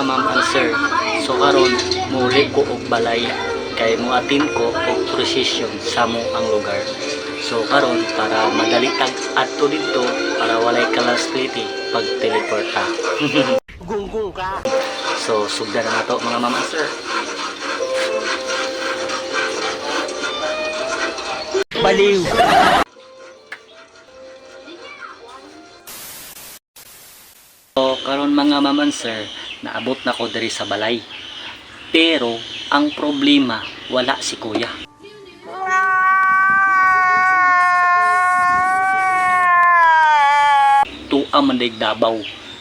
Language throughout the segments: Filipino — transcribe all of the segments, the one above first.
ma'am and sir. So karon muli ko og balay kay mo atin ko og precision sa mo ang lugar. So karon para madali tag adto didto para walay kalaspliti pag teleporta. Gunggong ka. So sugdan na nato mga ma'am and sir. Baliw. So karon mga ma'am and sir, naabot na ko diri sa balay. Pero ang problema wala si kuya. Tuwa man day Davao.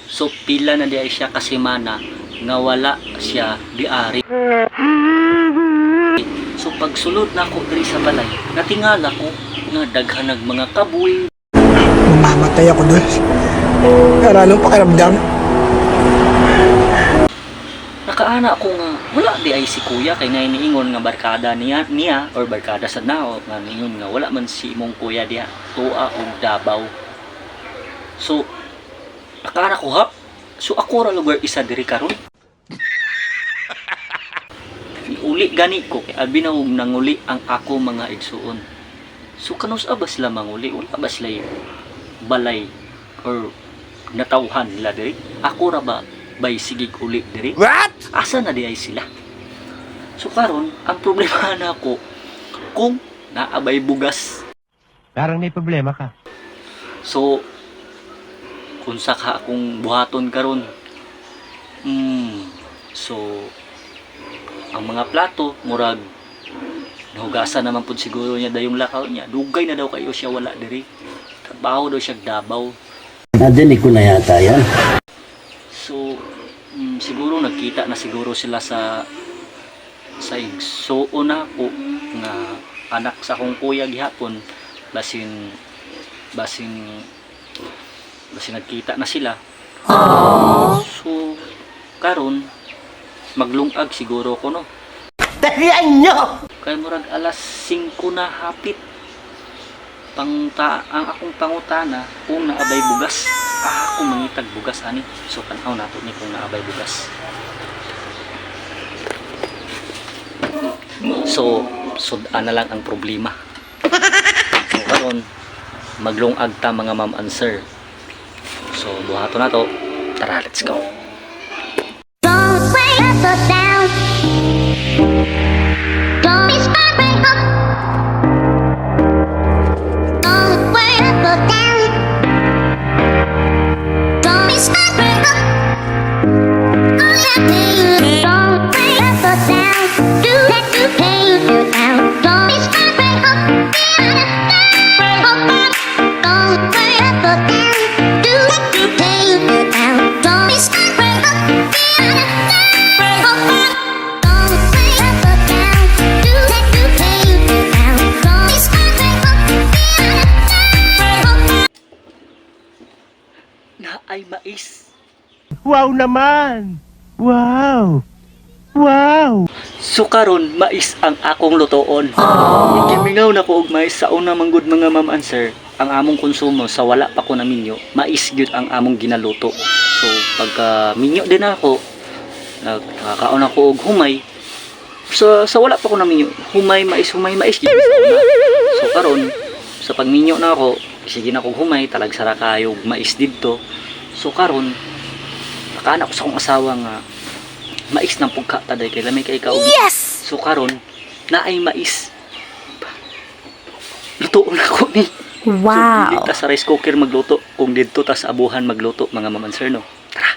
So pila na diay siya kasimana nga wala siya diari. So pagsulod na ko diri sa balay, natingala ko nga daghanag mga kaboy. Mamamatay ako doon. Pero anong pakiramdam? Nakaana ko nga wala di ay si kuya kay nainiingon nga barkada niya or barkada sa nao nga ningon nga wala man si imong kuya diha tuwa og Davao. So nakaana ko ha. So ako ra lugar isa diri karon. Uli gani ko kay abi na og nanguli ang ako mga igsuon. So kanus abas la manguli wala ba sila balay or natawhan nila diri. Ako ra ba bay sigig uli diri? What? Asa na di ay sila? So karon ang problema na ako kung naabay bugas. Parang may problema ka. So kung saka akong buhaton karon. So ang mga plato murag nahugasan naman pud siguro niya dayong lakaw niya. Dugay na daw kayo siya wala diri. Trabaho daw siya Davao. Nadinig ko na yata yan. So siguro nagkita na siguro sila sa igsuon na ko nga anak sa akong kuya gihapon basin nagkita na sila. So karon maglungag siguro ko no. Talian nyo! Kay murag alas 5 na hapit. Ang akong pangutana kung naabay bugas. Ako mangitag bugas ani. So tanaw nato ni kung naabay bugas. So sudan na lang ang problema. So karon maglungag ta mga ma'am and sir. So buhaton na to. Tara, let's go. Don't wait up or down. Don't be smart, way up. Don't wait up or down. Don't be smart, way up. Oh yeah, baby. Don't wait up or down. Do that to pay you down. Don't be smart, way up. Don't wait up or down. Do that to pay you down. Don't be smart, way up. Na ay mais. Wow naman! Wow! Wow! So karon mais ang akong lutoon. Gimingaw na ko og mais sa una manggod mga ma'am and sir. Ang among konsumo sa wala pa ko na minyo, mais gyud ang among ginaluto. So pagka minyo din ako, nakakaon ako og humay. So sa wala pa ko na minyo, humay mais gyud. So karon sa pagminyo na ako, sige na kog humay, talag sara kayo mais didto. So karon nakaana ko sa akong asawa nga mais ng pugka taday kay lamay kay kaog. Yes! So karon naay mais. Lutoon ako ni. Wow! So, dito sa rice cooker magluto, kung dito ta sa abuhan magluto mga ma'am and sir no. Tara.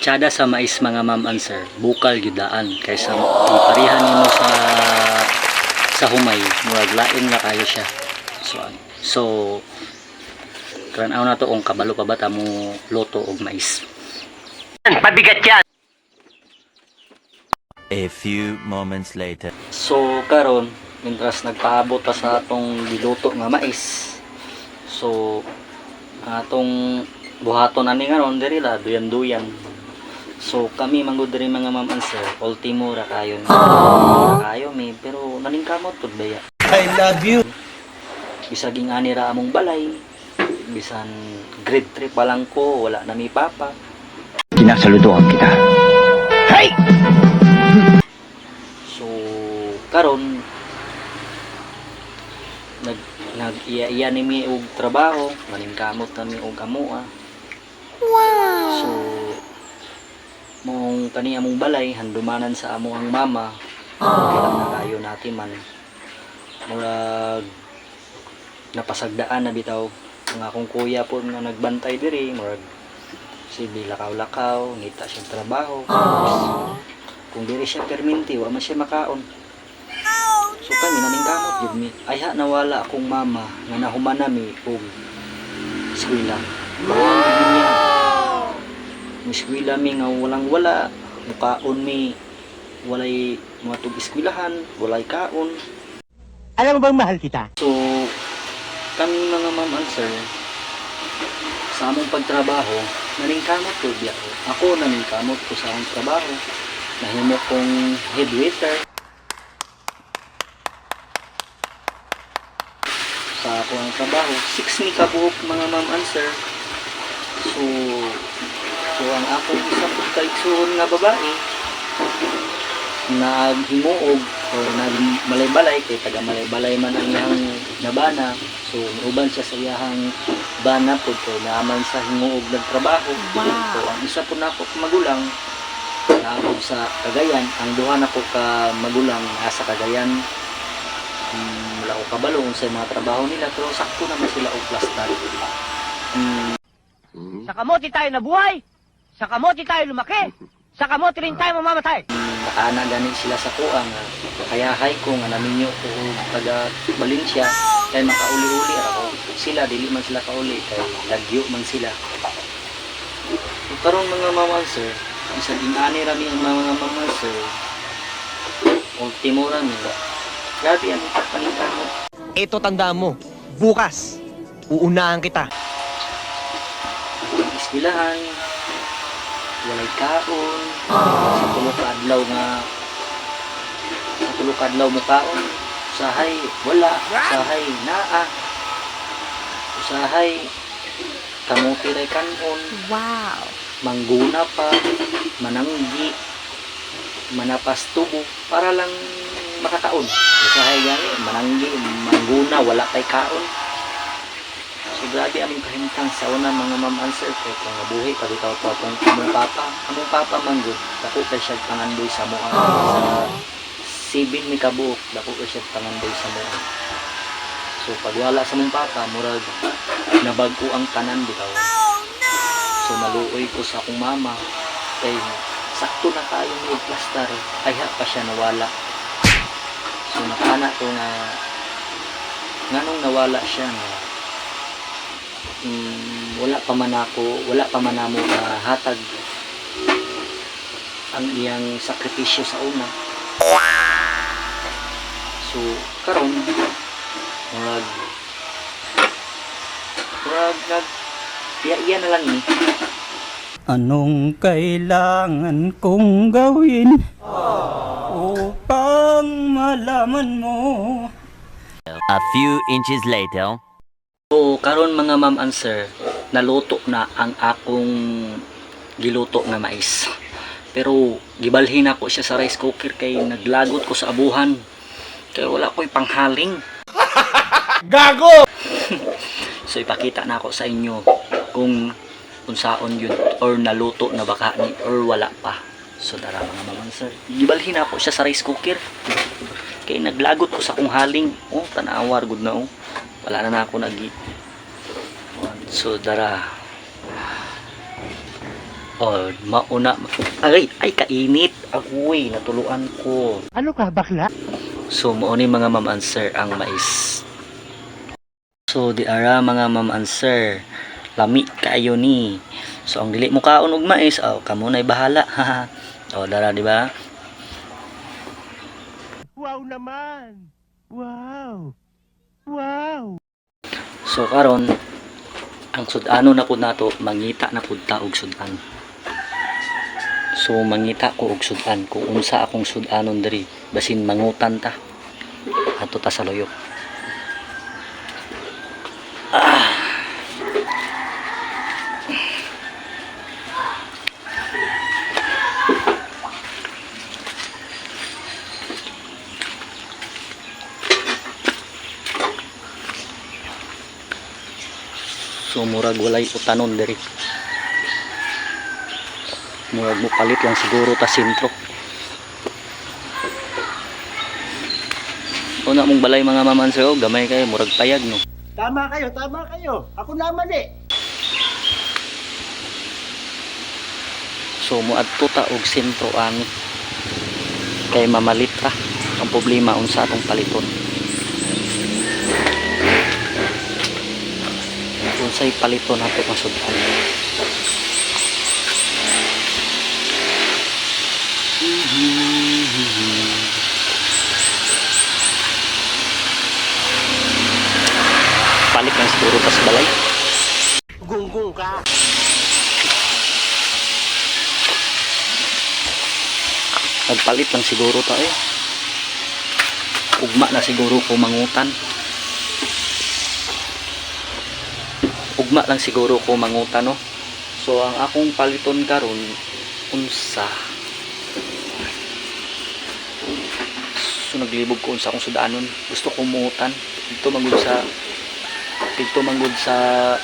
tiyada sa mais mga ma'am and sir, bukal gyudaan kaysa iparihan nimo sa humay, murag lain na kayo siya. So karanaw na to kung kabalo pa ba ta mo luto og mais. Pabigat yan! A few moments later. So karon, mientras nagpaabot ta sa atong giluto nga mais. So atong buhaton ani ngaron diri la duyan-duyan. So kami manggod diri mga ma'am and sir, ultimo ra kayo. Kayo mi pero naningkamot pud baya. I love you. Bisaging ani ra among balay. Bisan grade 3 pa lang ko, wala na mi papa. Kinasaludoan kita. Hey! So karon nag-iya ni mi og trabaho, maningkamot na mi og amoa. Wow. So mong kani among balay handumanan sa amo ang mama. Wala na kayo natin man. Murag napasagdaan na bitaw ang akong kuya po nga nagbantay diri, murag si lakaw-lakaw, ngita siyang trabaho. Kung diri siya perminti, wa man siya makaon. So kami naningkamot jud mi. Ay ha nawala akong mama nga nahuman nami og eskwela. Eskwela mi nga walang-wala, mukaon mi walay matug eskwelahan, walay kaon. Alam mo bang mahal kita? So kami mga ma'am and sir, sa among pagtrabaho, naningkamot ko biya ko. Ako naningkamot ko sa among trabaho. Nahimo kong head waiter. Sa ako ang trabaho, 6 ni kabuok mga ma'am and sir. So ang akong isang kaigsuon nga babae, naghimuog o nagmalay-balay, kay taga malay-balay man ang iyang nabana. So uban siya sa iyang bana po ko naaman sa himuog nagtrabaho. So ang isa po na ako magulang naabot sa Cagayan, ang duha na ko ka magulang nasa Cagayan. Wala ko kabalo sa mga trabaho nila, pero sakto naman sila og plastar. Sa kamote tayo nabuhay, sa kamote tayo lumaki, sa kamote rin tayo mamamatay. Nakaana gani sila sa kuang kaya hay ko nga naminyo ko taga Valencia kay makauli-uli ako. Sila dili man sila kauli kay lagyo man sila. So, karon mga mama sir, isang inani rami ang mga mama sir. Ultimo rami. Grabe ang paningkan mo. Ito tandaan mo, bukas, uunahan kita. Iskilahan, walay kaon, sa tulo ka adlaw mo kaon, usahay wala, usahay naa, usahay kamuti ray kanon, Wow. mangguna pa, mananggi, manapas tubo para lang makakaon. Usahay gani mananggi, mangguna, wala tay kaon. So grabe among kahimtang sa una mga ma'am and sir kay kung mabuhi pagitaw pa kung among papa manggod dako kay siya pangandoy sa moa sa 7 mi kabuok dako kay siya pangandoy sa moa. So pagwala sa mong papa murag nabag-o ang tanan bitaw. So naluoy ko sa akong mama kay sakto na kayo ni plastar ay ha pa siya nawala. So nakana ko nga nganong nawala siya nga wala pa man namo hatag ang iyang sakripisyo sa una. So karon murag iya na lang ni. Anong kailangan kong gawin upang malaman mo? A few inches later. So karon mga ma'am and sir, naluto na ang akong giluto nga mais. Pero gibalhin ako siya sa rice cooker kay naglagot ko sa abuhan. Kaya wala ko'y panghaling. Gago! So ipakita na ako sa inyo kung saon yun or naluto na baka ni or wala pa. So tara mga ma'am and sir, gibalhin ako siya sa rice cooker. Kay naglagot ko sa kong haling. Oh, tanawar good na oh. Wala na ako nagi. So dara. Oh, mauna. Ay, kainit. Agoy, natuluan ko. Ano ka, bakla? So, mo ni mga ma'am and sir ang mais. So, di ara mga ma'am and sir. Lami kayo ni. So, ang dili mo kaon og mais, oh, kamo na'y bahala. Oh, dara, di ba? Wow naman! Wow! Wow! So, karon ang sudano na pud nato, mangita na pud ta og sudan. So, mangita ko og sudan kung unsa akong sudanon diri. Basin mangutan ta. Ato ta sa loyo. So murag walay utanon diri. Murag mo palit lang siguro ta sentro. Una mong balay mga maman sir, gamay kayo, murag payag no. Tama kayo. Ako naman eh. So muadto ta og sentro ani. Kay mamalit ta. Ang problema unsa atong paliton. Unsay paliton nato masudan. Palit lang siguro tas balay. Gunggong ka. Nagpalit lang siguro tayo. Ugma na siguro ko mangutan. Ugma lang siguro ko mangutan no. So ang akong paliton karon unsa. So naglibog ko unsa akong sudanon. Gusto ko mutan. Dito manggod sa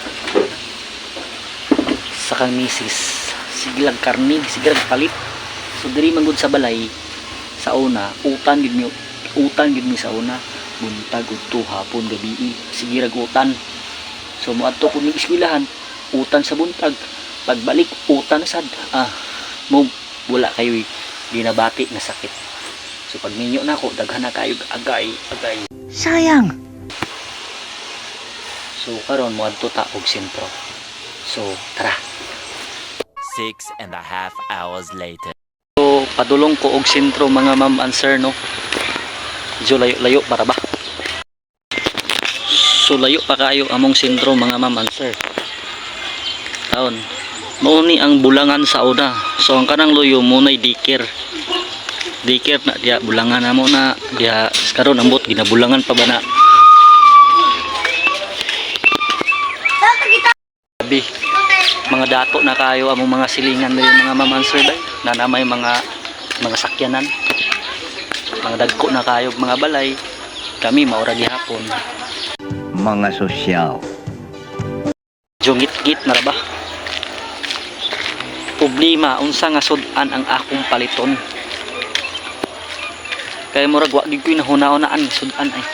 kang misis. Siglag karni, siglag palit. So diri manggod sa balay sa una, utan gid mi sa una, buntag udto hapon gabi. Sige rag utan. So moadto ko ning eskwelahan, utan sa buntag. Pagbalik utan sad. Mo wala kayo ginabati na sakit. So pag minyo na ako, daghan na kayo agay. Sayang. So karon moadto ta og sentro. So tara. 6.5 hours later. So padulong ko og sentro mga ma'am and sir no. Medyo layo para ba? So layo pa kayo among sentro mga ma'am and sir. Taon. Mao ni ang bulangan sa una. So ang kanang loyo mo nay dikir. Dikir na dia bulangan na mo na dia karon ambot ginabulangan pa ba na. Sabi, mga dato na kayo among mga silingan diri mga ma'am and sir day. Na namay mga sakyanan. Mga dagko na kayo mga balay. Kami maura gihapon. Mga sosyal. Jungit-git na ba? Problema unsa nga sudan ang akong paliton. Kaya murag wa gid koy nahuna-hunaan sudan ay.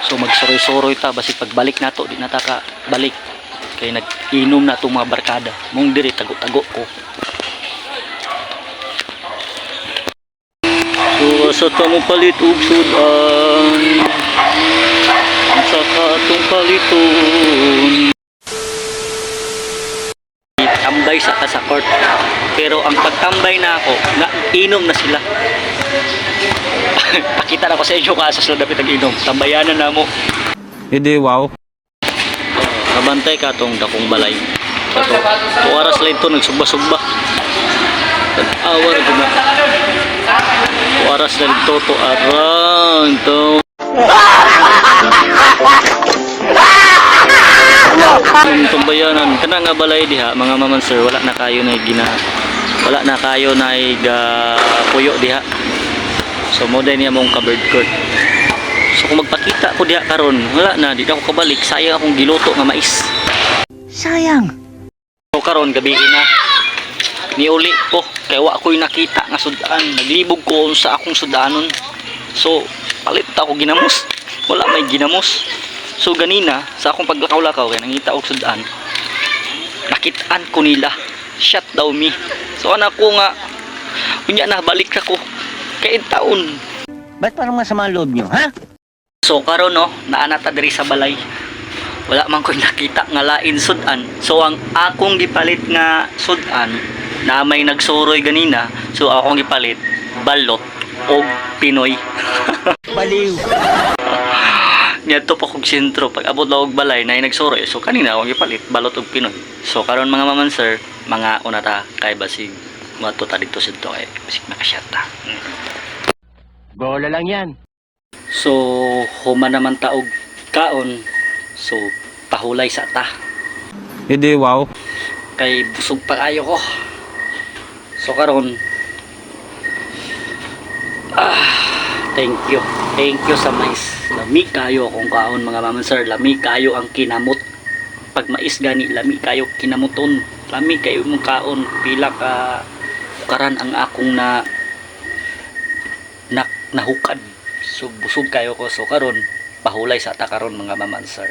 So magsuroy-suroy ta basi pagbalik nato di na ta ka balik. Kay nag-inom na itong mga barkada. Mong diri tago-tago ko. So asa ta mo palit og sudan. Asa ka atong paliton. Tambay sa court. Pero ang pagtambay na ako, inom na sila. Pakita na ko sa inyo kaso sila dapat nag-inom. Tambayanan na mo. Hindi, wow. Nabantay ka tong dakong balay. Kato, 2 oras lang ito, nagsugba-sugba. Awar ko na. 2 oras lang ito, 2 aran. Ito. Itong bayanan, kana nga balay diha, mga maman sir, wala na kayo na puyo diha. So, modern niya mong covered court. So kung magpakita ko diha karon, wala na, di na ako kabalik. Sayang akong giluto nga mais. Sayang. So karon gabi na. Niuli ko kay wa ko'y nakita nga sudan. Naglibog ko sa akong sudanon. So palit ako ginamos. Wala may ginamos. So ganina sa akong paglakaw-lakaw kay nangita og sudan. Nakitaan ko nila. Shut daw me. So anak ko nga unya na balik ako. Kay taon. Ba't parang masama ang loob nyo, ha? So karon no, naanata diri sa balay. Wala man ko nakita nga lain sudan. So ang akong gipalit nga sudan na may nagsuroy ganina, so akong gipalit balot o Pinoy. Baliw. Ngadto pa kog sentro pag abot na og balay na nagsuroy. So kanina akong gipalit balot og Pinoy. So karon mga maman sir, mga una ta kay basig mato ta dito sidto kay basig makasyat ta. Bola lang yan. So human naman ta og kaon. So pahulay sa ta. Hindi, wow. Kay busog pa kayo ko. So karon thank you sa mais. Lami kayo akong kaon mga maman sir. Lami kayo ang kinamot. Pag mais gani lami kayo kinamuton. Lami kayo mong kaon. Pila ka karan ang akong nahukad. So busog kayo ko. So karon pahulay sa ta karon mga maman sir.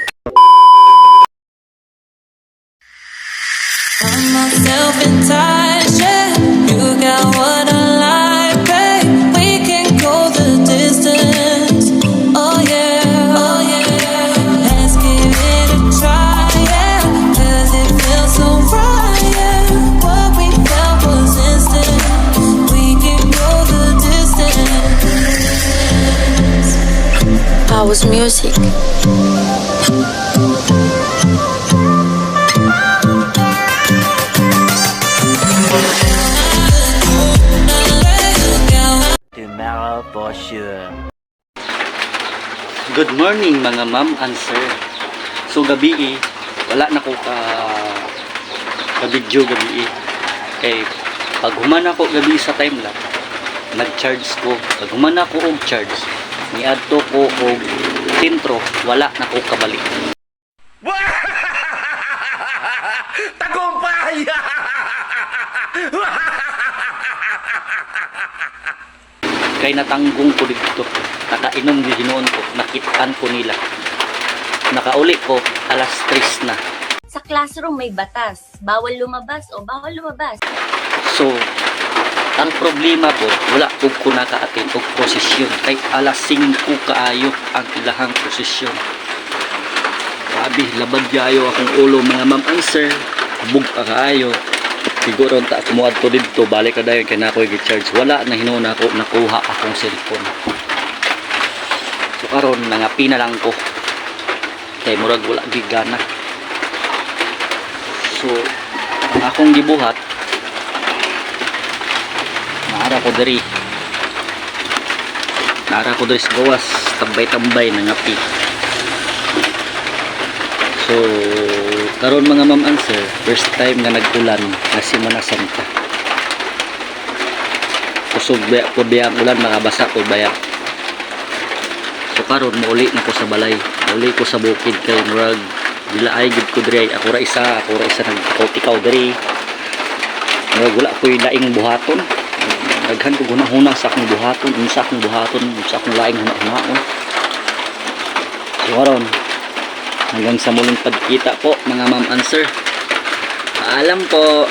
Myself in touch, yeah. You got what I like, babe. We can go the distance. Oh yeah, oh yeah. Let's give it a try, yeah. 'Cause it feels so right, yeah. What we felt was instant. We can go the distance. I was music. Tomorrow for sure. Good morning mga ma'am and sir. So gabi wala na ko ka video gabi kay pag human ako gabi sa time lapse nag-charge ko. Pag human ako og charge niadto ko og tintro wala na ko kabalik. Tagumpay! Kay natanggong ko dito. Nakainom di hinuon ko. Nakitaan ko nila. Nakauli ko alas 3 na. Sa classroom may batas. Bawal lumabas o bawal lumabas. So, ang problema po, wala po ko naka-attend og posisyon. Kay alas 5 kaayo ang ilahang posisyon. Sabi, labad yayo akong ulo mga ma'am and sir. Bug pa kaayo. Siguro ta kumuad ko dito, balik ka dayon kay na ako i-charge. Wala na hinuon ako, nakuha akong cellphone. So karon nangapi na lang ko. Kay murag wala gigana. So ang akong gibuhat naara ko diri sa gawas, tambay-tambay nangapi. So karon mga ma'am and sir, first time nga nag-ulan na Semana Santa. Kusog po biya ang ulan, makabasa po baya. So karon mauli na ko sa balay, mauli ko sa bukid kay murag dila ay gid ko diri ako ra isa nagtikaw diri. Murag wala ko laing buhaton. Daghan ko gunahuna sa akong buhaton, sa akong laing hunahon. So karon hanggang sa muling pagkita po mga ma'am and sir. Paalam po.